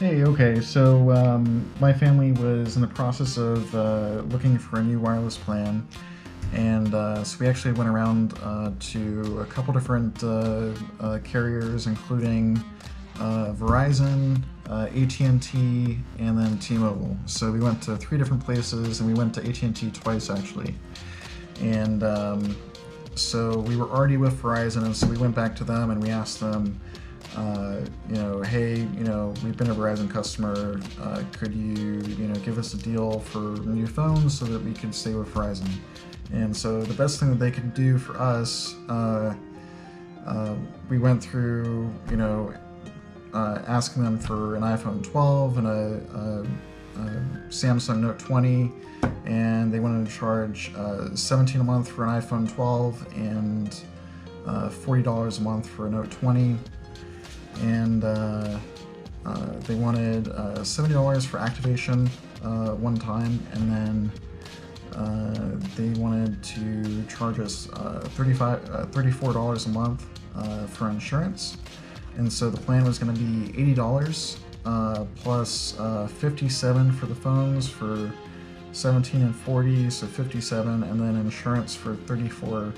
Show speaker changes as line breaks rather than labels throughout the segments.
Hey, okay, so my family was in the process of looking for a new wireless plan, and so we actually went around to a couple different carriers, including Verizon, AT&T, and then T-Mobile. So we went to three different places, and we went to AT&T twice actually. And so we were already with Verizon, and so we went back to them and we asked them, hey, we've been a Verizon customer. Could you, give us a deal for new phones so that we can stay with Verizon? And so the best thing that they could do for us, we went through, asking them for an iPhone 12 and a Samsung Note 20, and they wanted to charge $17 a month for an iPhone 12 and $40 a month for a Note 20. And they wanted $70 for activation one time, and then they wanted to charge us $34 a month for insurance. And so the plan was going to be $80 plus $57 for the phones for $17 and $40, so $57, and then insurance for $34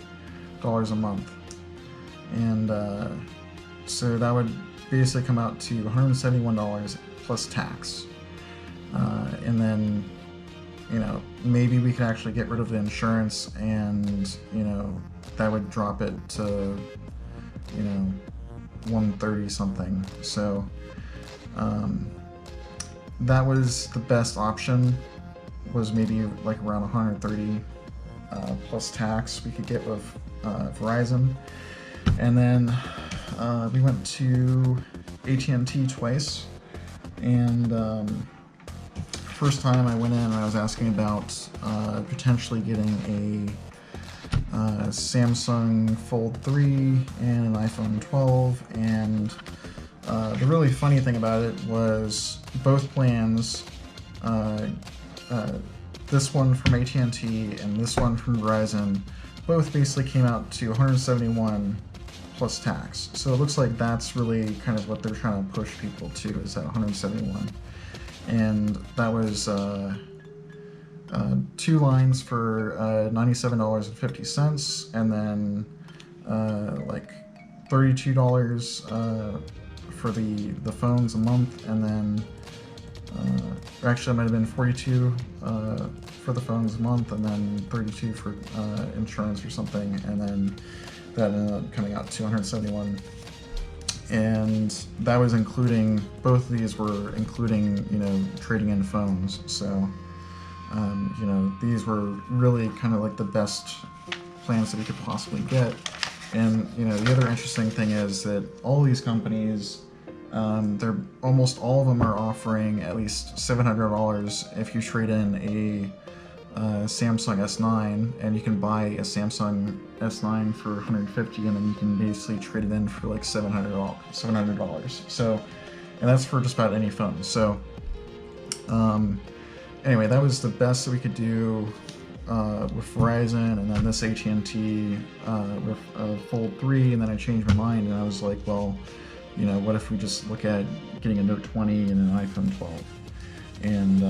a month. And so that would basically come out to $171 plus tax. And then, maybe we could actually get rid of the insurance, and, that would drop it to, 130 something. So that was the best option, was maybe like around 130 plus tax we could get with Verizon. And then we went to AT&T twice, and first time I went in and I was asking about potentially getting a Samsung Fold 3 and an iPhone 12, and the really funny thing about it was both plans, this one from AT&T and this one from Verizon, both basically came out to $171 plus tax. So it looks like that's really kind of what they're trying to push people to, is that $171. And that was two lines for $97.50, and then like $32 for the phones a month, and then or actually it might have been $42 for the phones a month, and then $32 for insurance or something, and then that ended up coming out to $171. And that was including, both of these were including, trading in phones. So, these were really kind of like the best plans that we could possibly get. And, the other interesting thing is that all these companies, they're almost all of them are offering at least $700 if you trade in a Samsung S9, and you can buy a Samsung S9 for $150, and then you can basically trade it in for like $700. So, and that's for just about any phone. So, anyway, that was the best that we could do with Verizon, and then this AT&T with Fold 3, and then I changed my mind, and I was like, well, what if we just look at getting a Note 20 and an iPhone 12? And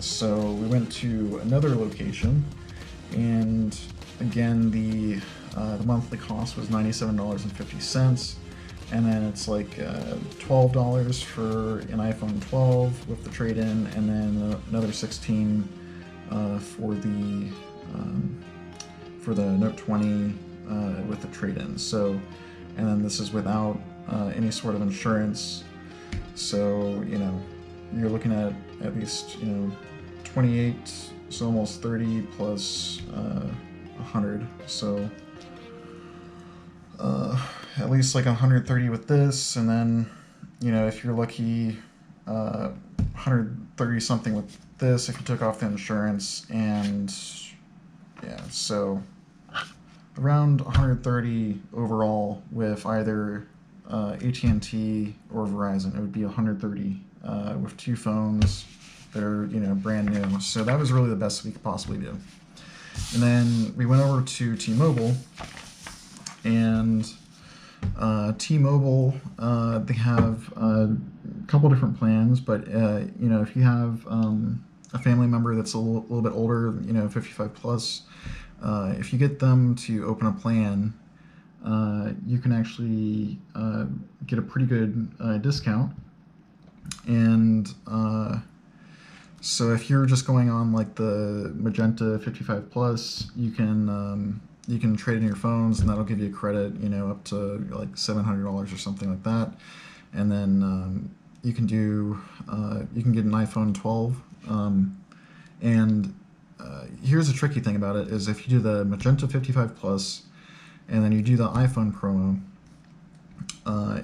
so we went to another location, and again the monthly cost was $97.50, and then it's like $12 for an iPhone 12 with the trade-in, and then another $16 for the Note 20 with the trade-in. So, and then this is without any sort of insurance. So, you're looking at least, 28, so almost 30 plus 100. So at least like 130 with this, and then, if you're lucky, 130 something with this if you took off the insurance, and yeah, so around 130 overall with either AT&T or Verizon. It would be 130 with two phones that are, brand new. So that was really the best we could possibly do. And then we went over to T-Mobile, and T-Mobile, they have couple different plans, but you know, if you have a family member that's a little bit older, you know, 55 plus, if you get them to open a plan, you can actually get a pretty good discount. And so if you're just going on like the Magenta 55 plus, you can trade in your phones, and that'll give you a credit, you know, up to like $700 or something like that. And then you can do you can get an iPhone 12. And here's the tricky thing about it is if you do the Magenta 55 plus and then you do the iPhone promo,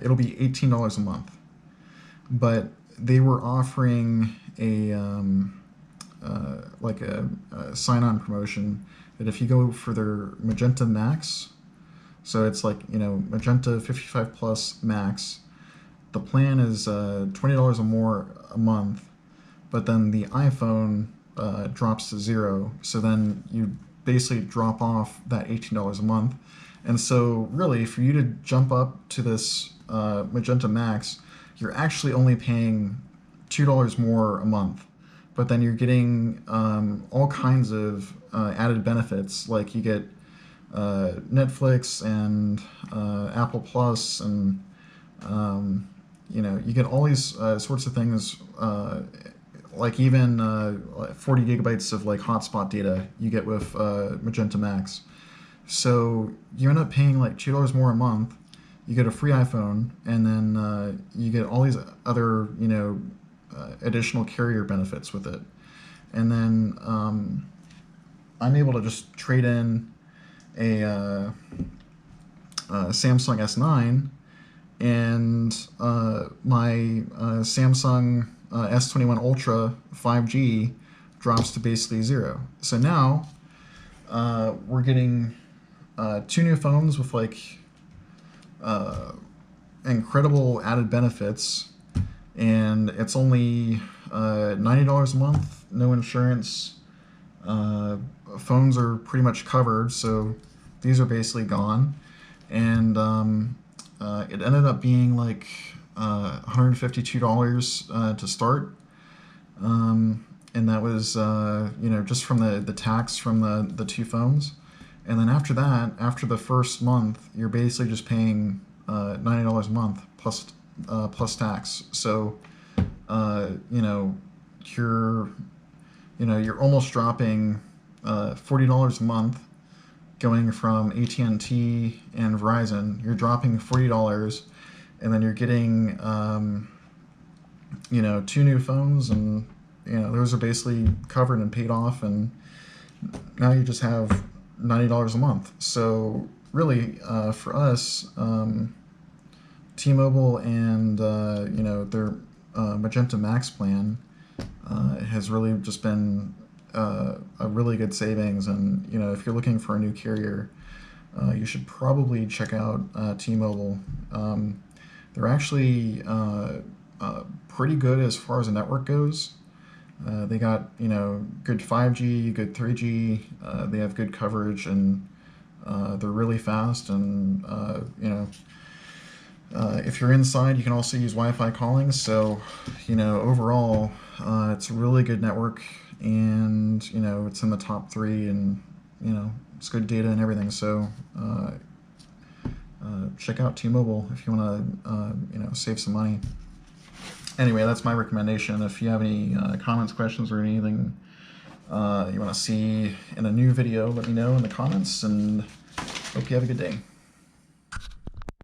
it'll be $18 a month. But they were offering a like a sign-on promotion that if you go for their Magenta Max, so it's like, you know, Magenta 55 plus Max, the plan is $20 or more a month, but then the iPhone drops to $0. So then you basically drop off that $18 a month. And so really, for you to jump up to this Magenta Max, you're actually only paying $2 more a month. But then you're getting all kinds of added benefits, like you get Netflix and Apple Plus, and you know, you get all these sorts of things, like even 40 gigabytes of like hotspot data you get with Magenta Max. So you end up paying like $2 more a month. You get a free iPhone, and then you get all these other, you know, additional carrier benefits with it. And then I'm able to just trade in a Samsung S9, and my Samsung S21 Ultra 5G drops to basically $0. So now we're getting 2 new phones with like incredible added benefits, and it's only $90 a month, no insurance. Phones are pretty much covered, so these are basically gone. And it ended up being like $152 to start, and that was you know, just from the tax from the 2 phones. And then after that, after the first month, you're basically just paying $90 a month plus tax. So you know, you're almost dropping $40 a month, going from AT&T and Verizon. You're dropping $40, and then you're getting you know, 2 new phones, and you know, those are basically covered and paid off, and now you just have $90 a month. So really, for us, T-Mobile and you know, their Magenta Max plan has really just been a really good savings. And you know, if you're looking for a new carrier, you should probably check out T-Mobile. They're actually pretty good as far as the network goes. They got, you know, good 5G, good 3G. They have good coverage, and they're really fast. And you know, if you're inside, you can also use Wi-Fi calling. So, you know, overall, it's a really good network, and you know, it's in the top 3, and you know, it's good data and everything. So check out T-Mobile if you want to you know, save some money. Anyway, that's my recommendation. If you have any comments, questions, or anything you want to see in a new video, let me know in the comments, and hope you have a good day.